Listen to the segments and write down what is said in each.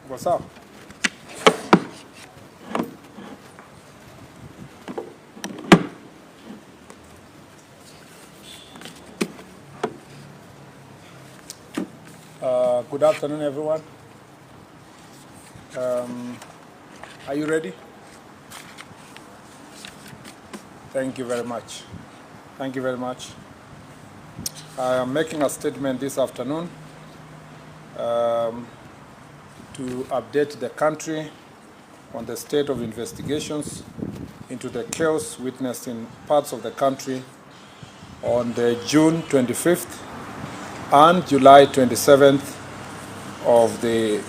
What's up? Good afternoon, everyone. Are you ready? Thank you very much. Thank you very much. I am making a statement this afternoon to update the country on the state of investigations into the chaos witnessed in parts of the country on the June 25th and July 27th of the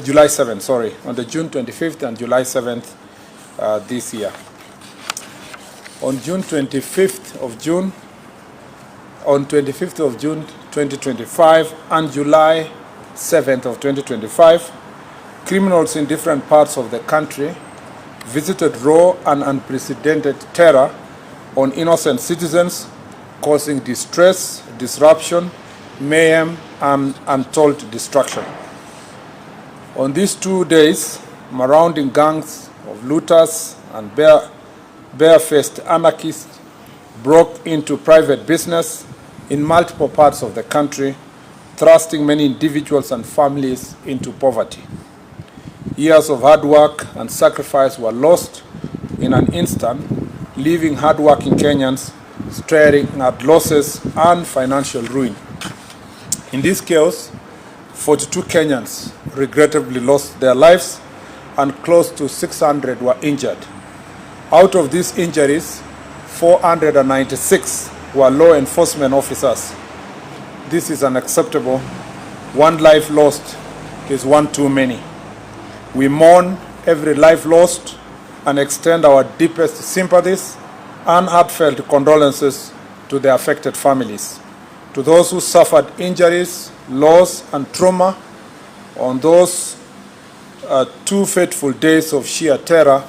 July 7th, sorry, on the June 25th and July 7th this year. On June 25th of June, 2025 and July 7th of 2025, criminals in different parts of the country visited raw and unprecedented terror on innocent citizens, causing distress, disruption, mayhem, and untold destruction. On these 2 days, marauding gangs of looters and barefaced anarchists broke into private business in multiple parts of the country, thrusting many individuals and families into poverty. Years of hard work and sacrifice were lost in an instant, leaving hardworking Kenyans staring at losses and financial ruin. In this chaos, 42 Kenyans regrettably lost their lives and close to 600 were injured. Out of these injuries, 496 were law enforcement officers. This is unacceptable. One life lost is one too many. We mourn every life lost and extend our deepest sympathies and heartfelt condolences to the affected families. To those who suffered injuries, loss, and trauma on those 2 fateful days of sheer terror,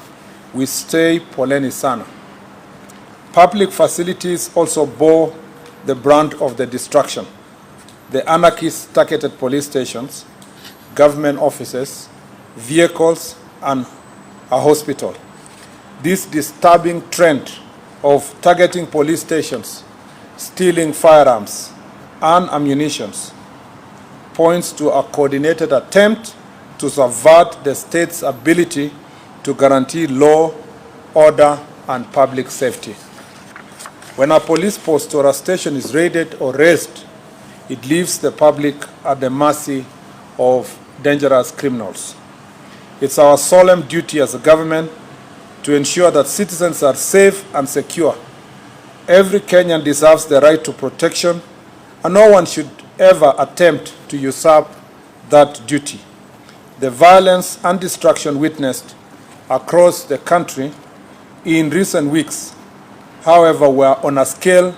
we say poleni sana. Public facilities also bore the brunt of the destruction. The anarchists targeted police stations, government offices, vehicles, and a hospital. This disturbing trend of targeting police stations, stealing firearms and ammunition points to a coordinated attempt to subvert the state's ability to guarantee law, order, and public safety. When a police post or a station is raided or razed, it leaves the public at the mercy of dangerous criminals. It's our solemn duty as a government to ensure that citizens are safe and secure. Every Kenyan deserves the right to protection, and no one should ever attempt to usurp that duty. The violence and destruction witnessed across the country in recent weeks, however, were on a scale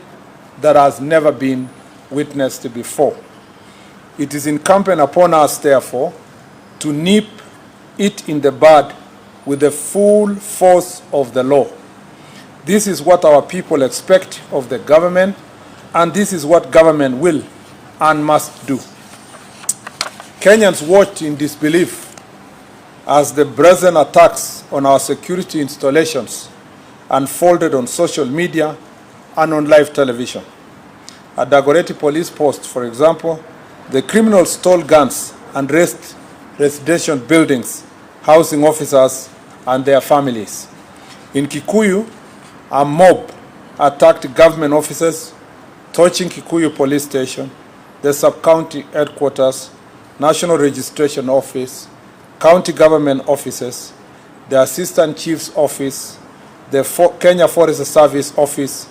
that has never been witnessed before. It is incumbent upon us, therefore, to nip it in the bud with the full force of the law. This is what our people expect of the government, and this is what government will and must do. Kenyans watched in disbelief as the brazen attacks on our security installations unfolded on social media and on live television. At Dagoretti Police Post, for example, the criminals stole guns and razed residential buildings housing officers and their families. In Kikuyu, a mob attacked government offices, torching Kikuyu Police Station, the sub-county headquarters, National Registration Office, county government offices, the Assistant Chief's Office, the Kenya Forest Service Office,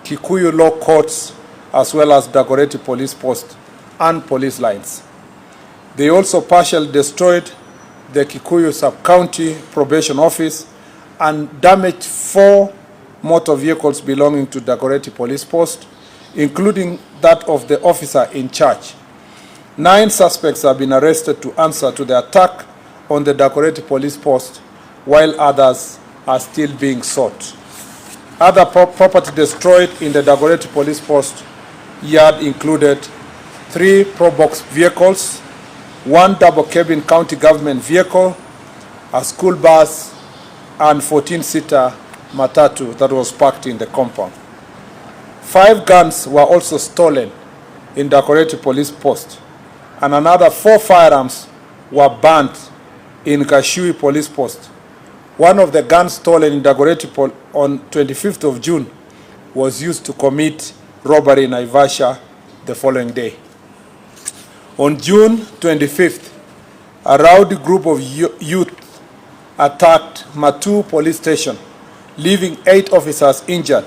Kikuyu Law Courts, as well as Dagoretti Police Post and police lines. They also partially destroyed the Kikuyu Sub-County Probation Office and damaged 4 motor vehicles belonging to Dagoretti Police Post, including that of the officer in charge. 9 suspects have been arrested to answer to the attack on the Dagoretti Police Post, while others are still being sought. Other property destroyed in the Dagoretti Police Post yard included 3 Probox vehicles, one double-cabin county government vehicle, a school bus, and 14-seater matatu that was parked in the compound. 5 guns were also stolen in Dagoretti police post, and another 4 firearms were burnt in Gashui police post. One of the guns stolen in Dagoretti on 25th of June was used to commit robbery in Naivasha the following day. On June 25th, a rowdy group of youth attacked Matu police station, leaving 8 officers injured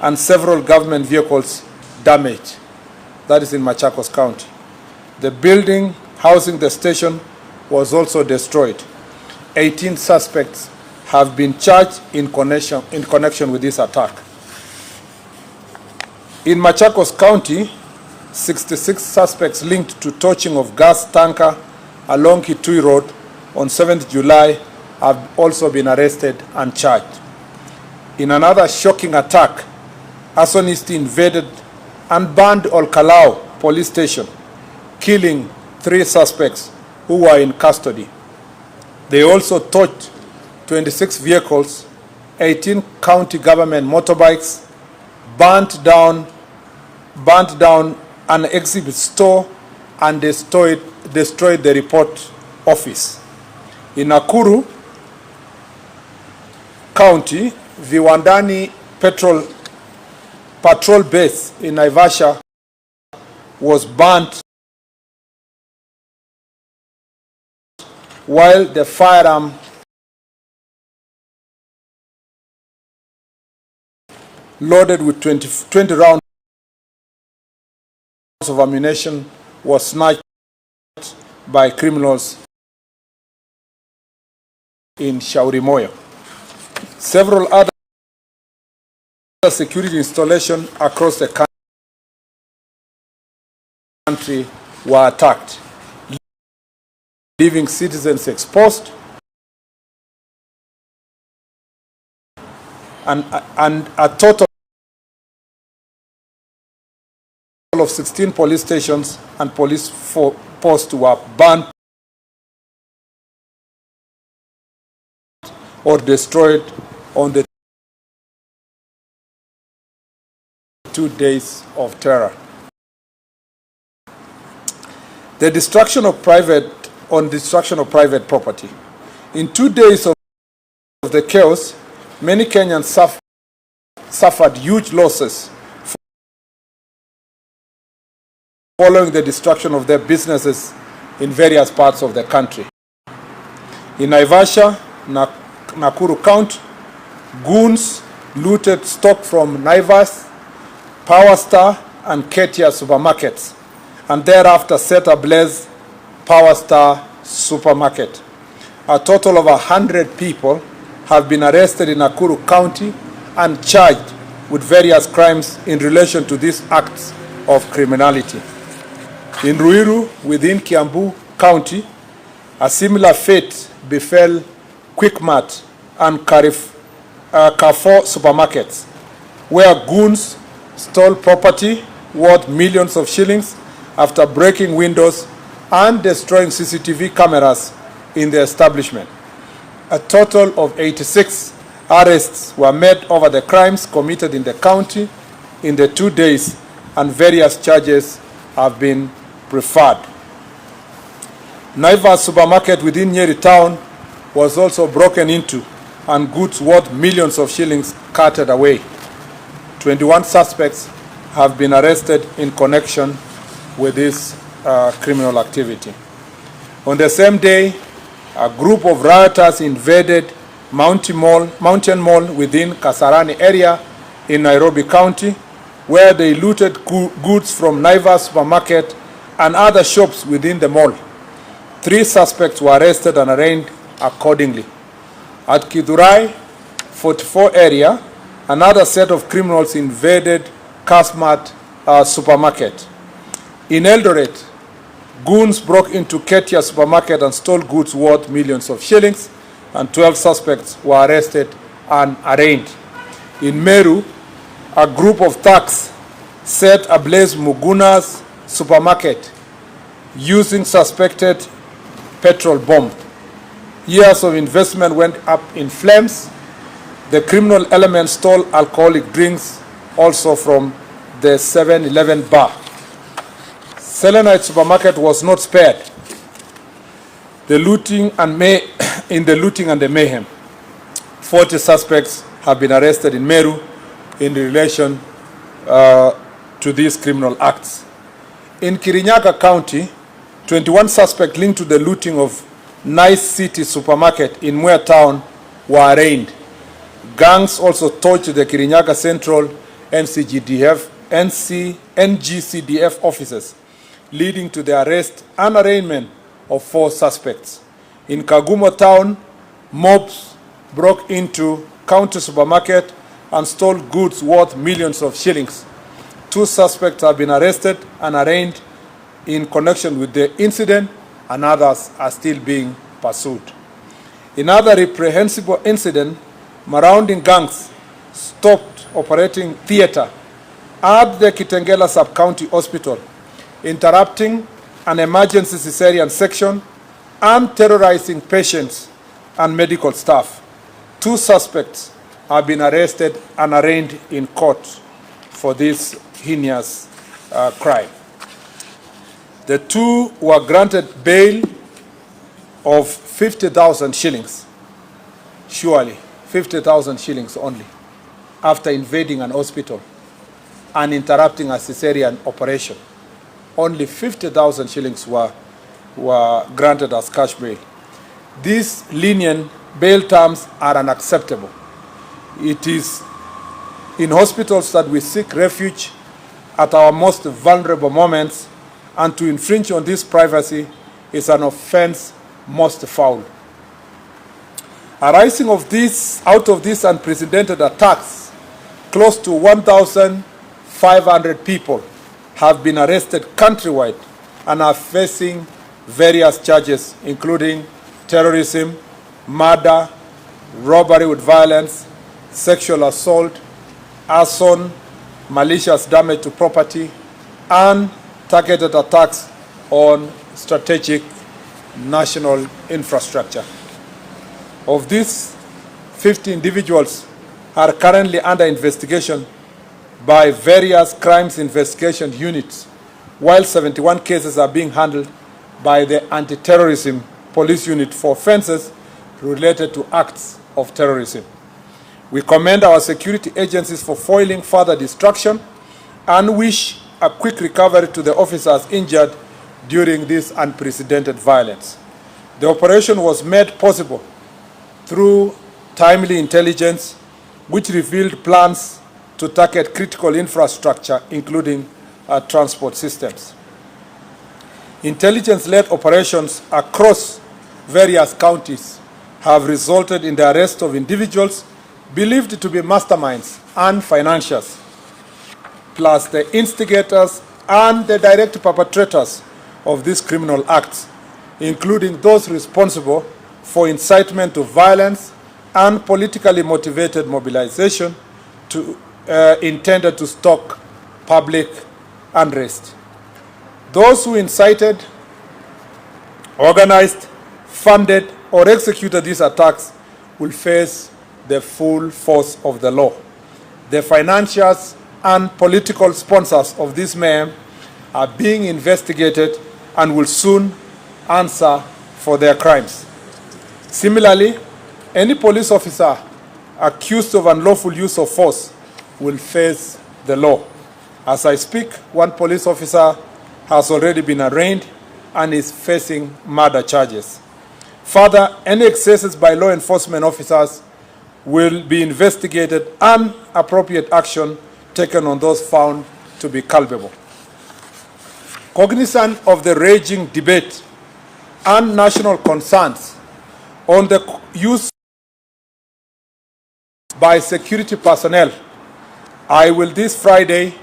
and several government vehicles damaged. That is in Machakos County. The building housing the station was also destroyed. 18 suspects have been charged in connection with this attack. In Machakos County, 66 suspects linked to torching of gas tanker along Kitui Road on 7th July have also been arrested and charged. In another shocking attack, arsonists invaded and burned Olkalau police station, killing 3 suspects who were in custody. They also torched 26 vehicles, 18 county government motorbikes, burnt down an exhibit store, and destroyed the report office. In Nakuru County, Viwandani patrol base in Naivasha was burnt, while the firearm loaded with 20 rounds of ammunition was snatched by criminals in Shaurimoyo. Several other security installations across the country were attacked, leaving citizens exposed and a total of 16 police stations and police posts were burnt or destroyed on the 2 days of terror. The destruction of private property. In 2 days of the chaos, many Kenyans suffered huge losses following the destruction of their businesses in various parts of the country. In Naivasha, Nakuru County, goons looted stock from Naivas, Power Star, and Ketia supermarkets, and thereafter set ablaze Power Star supermarket. A total of 100 people have been arrested in Nakuru County and charged with various crimes in relation to these acts of criminality. In Ruiru, within Kiambu County, a similar fate befell Quickmart and Carrefour supermarkets, where goons stole property worth millions of shillings after breaking windows and destroying CCTV cameras in the establishment. A total of 86 arrests were made over the crimes committed in the county in the 2 days, and various charges have been preferred. Naivas supermarket within Nyeri town was also broken into and goods worth millions of shillings carted away. 21 suspects have been arrested in connection with this criminal activity. On the same day, a group of rioters invaded Mountain Mall within Kasarani area in Nairobi County, where they looted goods from Naivas supermarket and other shops within the mall. 3 suspects were arrested and arraigned accordingly. At Kidurai 44 area, another set of criminals invaded Kasmart supermarket. In Eldoret, goons broke into Ketia supermarket and stole goods worth millions of shillings, and 12 suspects were arrested and arraigned. In Meru, a group of thugs set ablaze Muguna's supermarket using suspected petrol bomb. Years of investment went up in flames. The criminal elements stole alcoholic drinks also from the 7-Eleven bar. Selenite supermarket was not spared. In the looting and the mayhem, 40 suspects have been arrested in Meru in relation to these criminal acts. In Kirinyaga County, 21 suspects linked to the looting of Nice City supermarket in Mwea town were arraigned. Gangs also torched the Kirinyaga Central NGCDF offices, leading to the arrest and arraignment of 4 suspects. In Kagumo town, mobs broke into county supermarket and stole goods worth millions of shillings. 2 suspects have been arrested and arraigned in connection with the incident, and others are still being pursued. In other reprehensible incident, marauding gangs stopped operating theater at the Kitengela Sub-County Hospital, interrupting an emergency cesarean section and terrorizing patients and medical staff. 2 suspects have been arrested and arraigned in court for this heinous crime. The 2 were granted bail of 50,000 shillings, surely 50,000 shillings only, after invading an hospital and interrupting a cesarean operation. Only 50,000 shillings were granted as cash bail. These lenient bail terms are unacceptable. It is in hospitals that we seek refuge at our most vulnerable moments, and to infringe on this privacy is an offense most foul. Arising out of these unprecedented attacks, close to 1,500 people have been arrested countrywide and are facing various charges, including terrorism, murder, robbery with violence, sexual assault, arson, malicious damage to property, and targeted attacks on strategic national infrastructure. Of these, 50 individuals are currently under investigation by various crimes investigation units, while 71 cases are being handled by the anti-terrorism police unit for offenses related to acts of terrorism. We commend our security agencies for foiling further destruction and wish a quick recovery to the officers injured during this unprecedented violence. The operation was made possible through timely intelligence, which revealed plans to target critical infrastructure, including transport systems. Intelligence-led operations across various counties have resulted in the arrest of individuals believed to be masterminds and financiers, plus the instigators and the direct perpetrators of these criminal acts, including those responsible for incitement to violence and politically motivated mobilization intended to stoke public unrest. Those who incited, organized, funded, or executed these attacks will face the full force of the law. The financiers and political sponsors of this mayhem are being investigated and will soon answer for their crimes. Similarly, any police officer accused of unlawful use of force will face the law. As I speak, 1 police officer has already been arraigned and is facing murder charges. Further, any excesses by law enforcement officers will be investigated and appropriate action taken on those found to be culpable. Cognizant of the raging debate and national concerns on the use by security personnel, I will this Friday,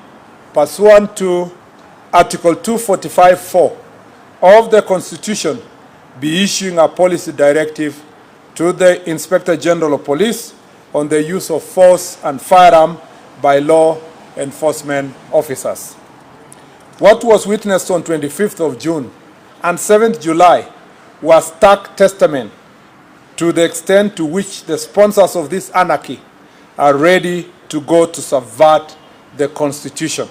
pursuant to Article 245(4) of the Constitution, be issuing a policy directive to the Inspector General of Police on the use of force and firearm by law enforcement officers. What was witnessed on 25th of June and 7th July was stark testament to the extent to which the sponsors of this anarchy are ready to go to subvert the Constitution.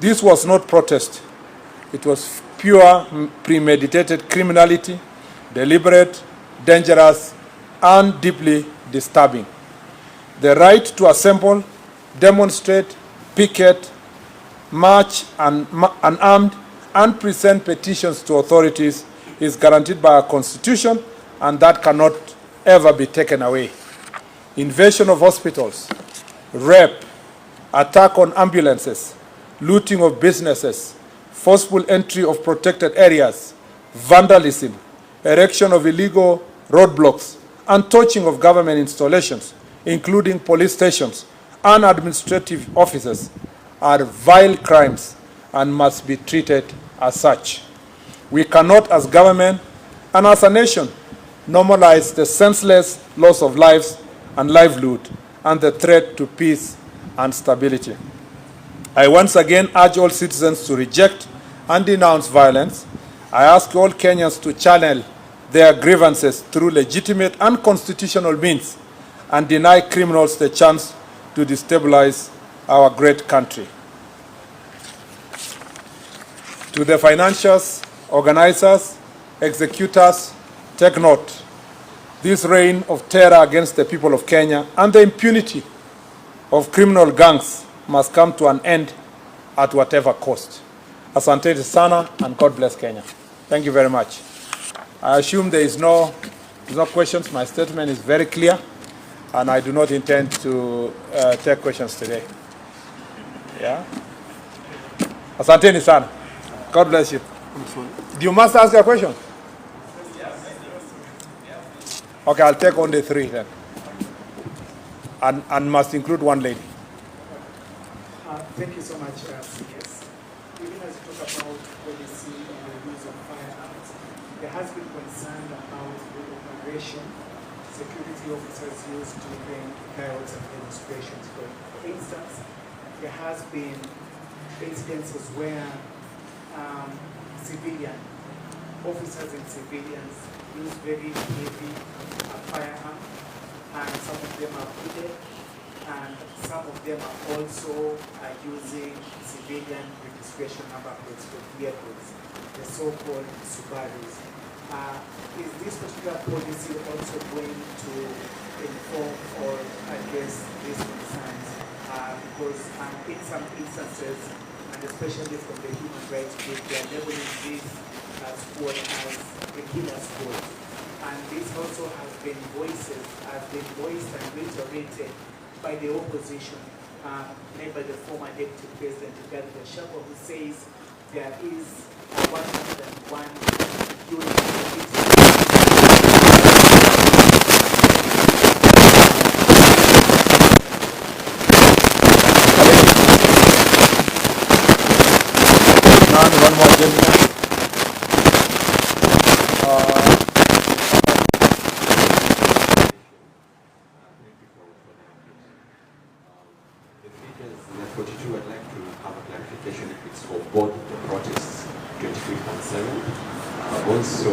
This was not protest. It was pure premeditated criminality, deliberate, dangerous, and deeply disturbing. The right to assemble, demonstrate, picket, march unarmed, and present petitions to authorities is guaranteed by our Constitution, and that cannot ever be taken away. Invasion of hospitals, rape, attack on ambulances, looting of businesses, forceful entry of protected areas, vandalism, erection of illegal roadblocks, and torching of government installations, including police stations and administrative offices, are vile crimes and must be treated as such. We cannot, as government and as a nation, normalize the senseless loss of lives and livelihood and the threat to peace and stability. I once again urge all citizens to reject and denounce violence. I ask all Kenyans to channel their grievances through legitimate and constitutional means and deny criminals the chance to destabilize our great country. To the financiers, organizers, executors, take note. This reign of terror against the people of Kenya and the impunity of criminal gangs must come to an end at whatever cost. Asante sana, and God bless Kenya. Thank you very much. I assume there is no questions. My statement is very clear, and I do not intend to take questions today. Yeah? Asante sana. God bless you. Do you must ask a question? Okay, I'll take only 3 then. And must include one lady. Thank you so much, CS. Even as you talk about policy and the use of firearms, there has been concern about the operation security officers use during riots and demonstrations. For instance, there has been incidences where civilian officers and civilians use very heavy firearms, and some of them are wounded, and some of them are also using civilian registration number plates for vehicles, the so-called Subarus. Is this particular policy also going to inform or address these concerns? Because in some instances, and especially from the human rights group, they are labeling this squad as the killer squad. And this also has been voiced and reiterated by the opposition, led by the former deputy president, Rigathi Gachagua, who says there is 101 units. One more gentleman. I'd like to have a clarification if it's for both the protests, 23.7. Also,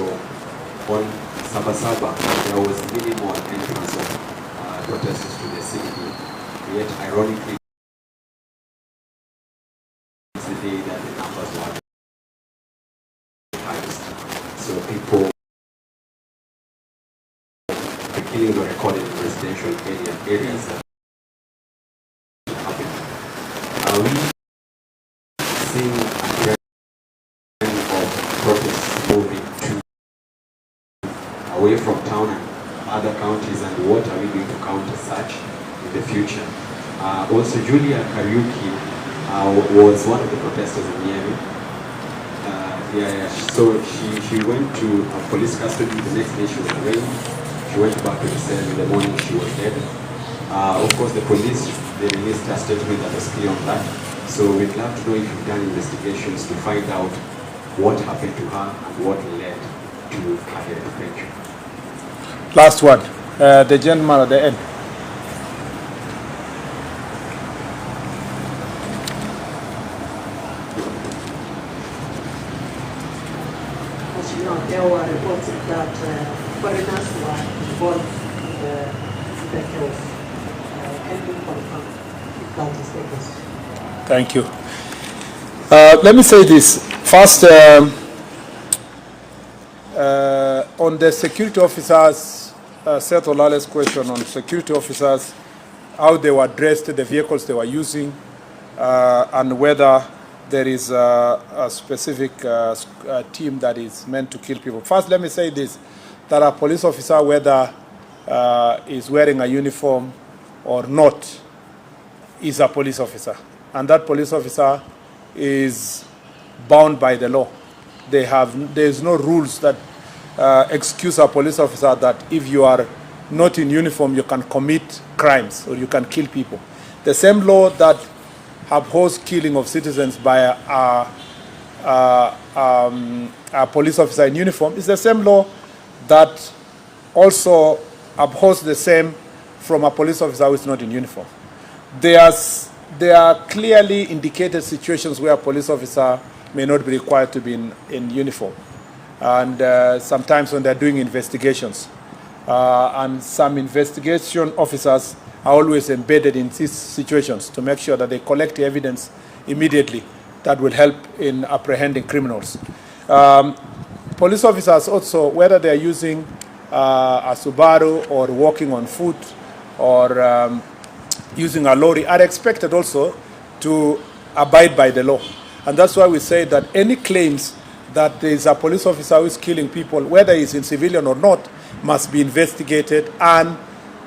on Saba Saba, there was minimal entrance of protesters to the city. Yet, ironically, it's the day that the numbers were the highest. So people, the killings were recorded in residential areas. Are we seeing a trend of protests moving away from town and other counties, and what are we going to counter such in the future? Also, Julia Kariuki was one of the protesters in Miami. So she went to police custody. The next day she was arraigned. She went back to the cell. In the morning she was dead. Of course, the police, they released a statement that was clear on that. So we'd love to know if you've done investigations to find out what happened to her and what led to her death. Thank you. Last one, the gentleman at the end. there were reports that foreigners were involved in the case. Can you confirm if that is the case? Thank you. Let me say this. First, on the security officers, Seth Olale's question on security officers, how they were dressed, the vehicles they were using, and whether there is a specific team that is meant to kill people. First, let me say this, that a police officer, whether is wearing a uniform or not, is a police officer. And that police officer is bound by the law. There's no rules that excuse a police officer that if you are not in uniform, you can commit crimes or you can kill people. The same law that upholds killing of citizens by a police officer in uniform is the same law that also upholds the same from a police officer who is not in uniform. There are clearly indicated situations where a police officer may not be required to be in uniform. And sometimes when they're doing investigations. And some investigation officers are always embedded in these situations to make sure that they collect the evidence immediately that will help in apprehending criminals. Police officers also, whether they're using a Subaru or walking on foot or using a lorry, are expected also to abide by the law. And that's why we say that any claims that there is a police officer who is killing people, whether he's in civilian or not, must be investigated, and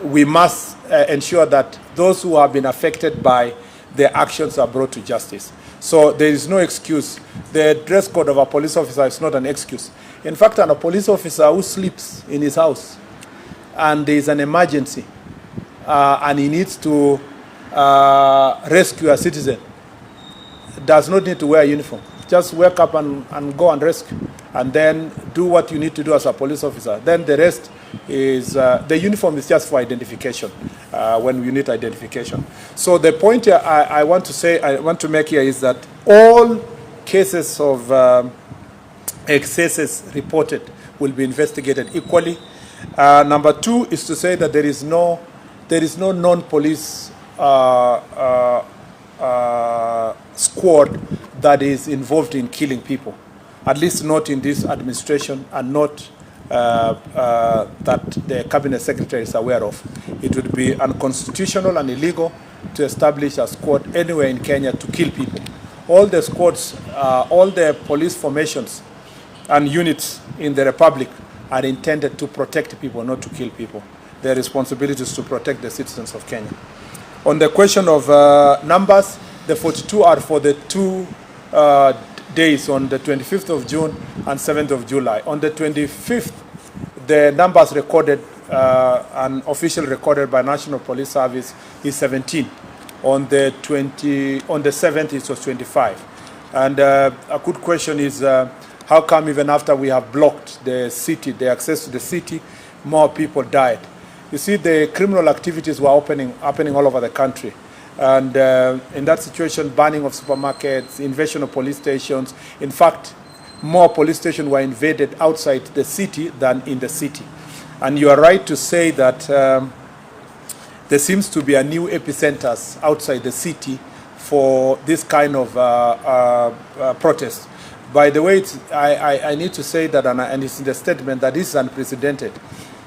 we must ensure that those who have been affected by their actions are brought to justice. So there is no excuse. The dress code of a police officer is not an excuse. In fact, a police officer who sleeps in his house and there is an emergency and he needs to rescue a citizen does not need to wear a uniform. Just wake up and go and rescue, and then do what you need to do as a police officer. Then the rest is, the uniform is just for identification, when you need identification. So the point here I want to make here is that all cases of excesses reported will be investigated equally. Number two is to say that there is no non-police squad that is involved in killing people, at least not in this administration, and not that the cabinet secretary is aware of. It would be unconstitutional and illegal to establish a squad anywhere in Kenya to kill people. All the squads, all the police formations and units in the Republic are intended to protect people, not to kill people. Their responsibility is to protect the citizens of Kenya. On the question of numbers, the 42 are for the 2 days, on the 25th of June and 7th of July. On the 25th, the numbers recorded, and official recorded by National Police Service, is 17. On the 7th, it was 25. And a good question is, how come even after we have blocked the city, the access to the city, more people died? You see, the criminal activities were happening all over the country. And in that situation, banning of supermarkets, invasion of police stations. In fact, more police stations were invaded outside the city than in the city. And you are right to say that there seems to be a new epicenters outside the city for this kind of protest. By the way, I need to say that, and it's in the statement, that this is unprecedented.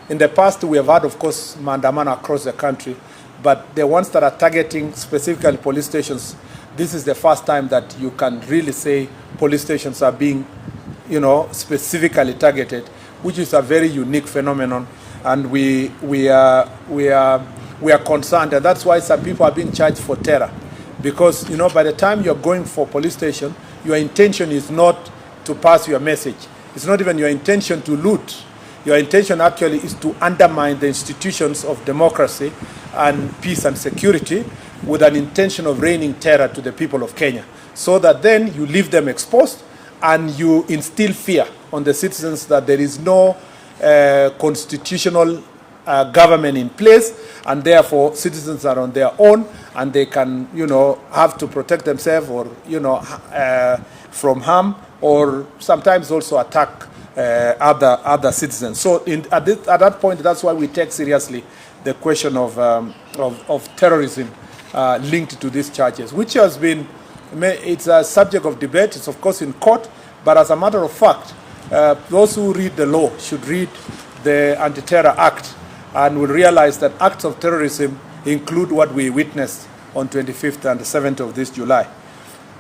In the past, we have had, of course, maandamano across the country, but the ones that are targeting specifically police stations, this is the first time that you can really say police stations are being, specifically targeted, which is a very unique phenomenon, and we are concerned, and that's why some people are being charged for terror, because by the time you're going for police station, your intention is not to pass your message. It's not even your intention to loot. Your intention actually is to undermine the institutions of democracy and peace and security with an intention of raining terror to the people of Kenya, so that then you leave them exposed and you instill fear on the citizens that there is no constitutional government in place, and therefore citizens are on their own and they can, have to protect themselves or, from harm, or sometimes also attack other citizens. So at that point, that's why we take seriously the question of terrorism linked to these charges, which has been, it's a subject of debate. It's of course in court, but as a matter of fact, those who read the law should read the Anti-Terror Act and will realize that acts of terrorism include what we witnessed on 25th and 7th of this July.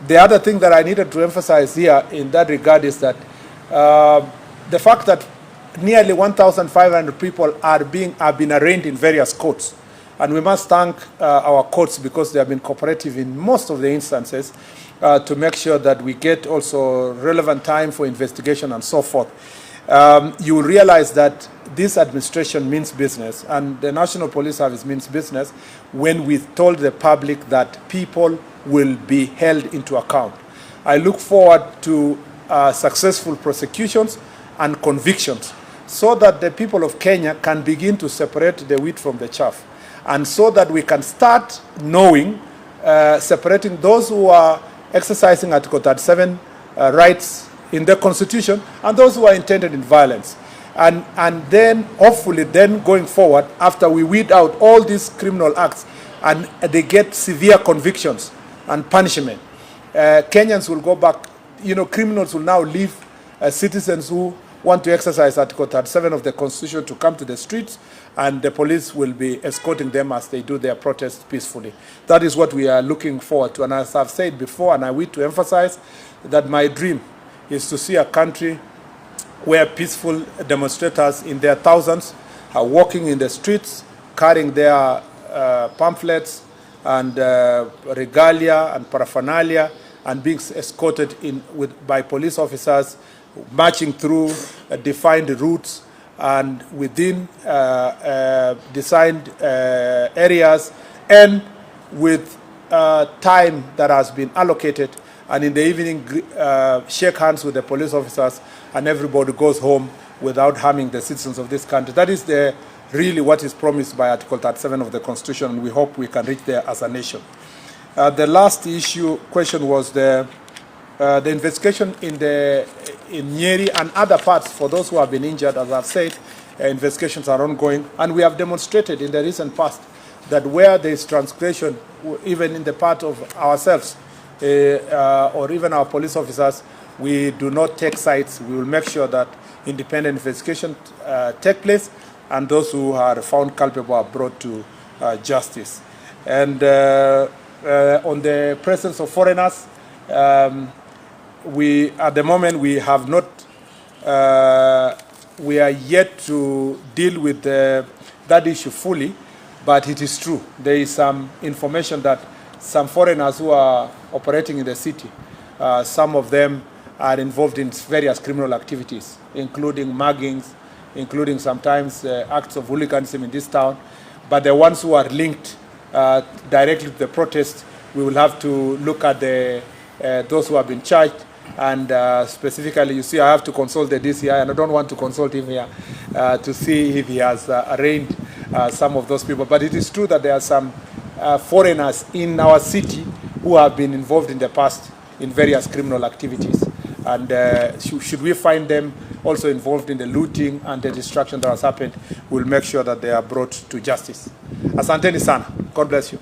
The other thing that I needed to emphasize here in that regard is that the fact that nearly 1,500 people have been arraigned in various courts. And we must thank our courts because they have been cooperative in most of the instances to make sure that we get also relevant time for investigation and so forth. You will realize that this administration means business and the National Police Service means business when we told the public that people will be held into account. I look forward to successful prosecutions and convictions so that the people of Kenya can begin to separate the wheat from the chaff, and so that we can start knowing, separating those who are exercising Article 37 rights in the Constitution and those who are intended in violence. And then, hopefully, then going forward, after we weed out all these criminal acts and they get severe convictions and punishment, Kenyans will go back, criminals will now leave citizens who want to exercise Article 37 of the Constitution to come to the streets, and the police will be escorting them as they do their protests peacefully. That is what we are looking forward to. And as I've said before, and I wish to emphasize, that my dream is to see a country where peaceful demonstrators in their thousands are walking in the streets, carrying their pamphlets and regalia and paraphernalia, and being escorted by police officers, marching through defined routes and within designed areas, and with time that has been allocated, and in the evening shake hands with the police officers, and everybody goes home without harming the citizens of this country. That is really what is promised by Article 37 of the Constitution, and we hope we can reach there as a nation. The last question was the investigation in Nyeri and other parts. For those who have been injured, as I've said, investigations are ongoing, and we have demonstrated in the recent past that where there is transgression, even in the part of ourselves or even our police officers, we do not take sides. We will make sure that independent investigation take place, and those who are found culpable are brought to justice. And on the presence of foreigners, at the moment we have not, we are yet to deal with that issue fully, but it is true. There is some information that some foreigners who are operating in the city, some of them are involved in various criminal activities, including muggings, including sometimes acts of hooliganism in this town. But the ones who are linked directly to the protest, we will have to look at those who have been charged. And specifically, you see, I have to consult the DCI, and I don't want to consult him here to see if he has arraigned some of those people. But it is true that there are some foreigners in our city who have been involved in the past in various criminal activities. And should we find them also involved in the looting and the destruction that has happened, we'll make sure that they are brought to justice. Asanteni sana. God bless you.